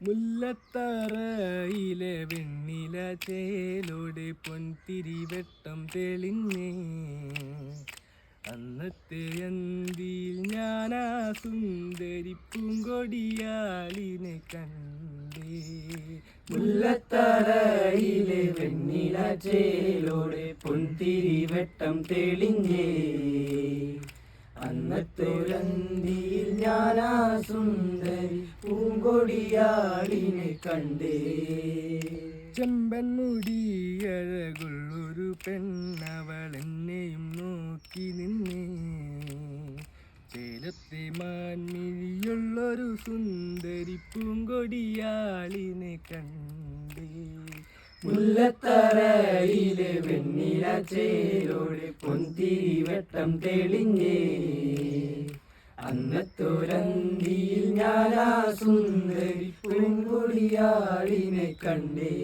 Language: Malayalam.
മുല്ലത്തറയിലെ വെണ്ണില ചേലോടെ പൊൻതിരിവെട്ടം തെളിഞ്ഞേ. അന്നത്തെ അന്തിയിൽ ഞാനാ സുന്ദരി പൂങ്കൊടിയാളിനെ കണ്ടേ. മുല്ലത്തറയിലെ വെണ്ണില ചേലോടെ പൊൻതിരിവെട്ടം തെളിഞ്ഞേ. അന്നത്തൊരന്തിയിൽ ഞാനാ സുന്ദരി പൂങ്കൊടിയാളിനെ കണ്ടേ. ചെമ്പൻ മുടിയഴകുള്ളൊരു പെണ്ണവൾ എന്നെയും നോക്കി നിന്നേ. ചേലത്തെ മാൻമിഴിയുള്ളൊരു സുന്ദരി പൂങ്കൊടിയാളിനെ കണ്ടേ. മുല്ലത്തറയിലെ വെണ്ണില ചേലോടെ പൊൻതിരിവെട്ടം തെളിഞ്ഞേ. അന്നത്തൊരന്തിയിൽ ഞാനാ സുന്ദരി പൂങ്കൊടിയാളിനെ കണ്ടേ.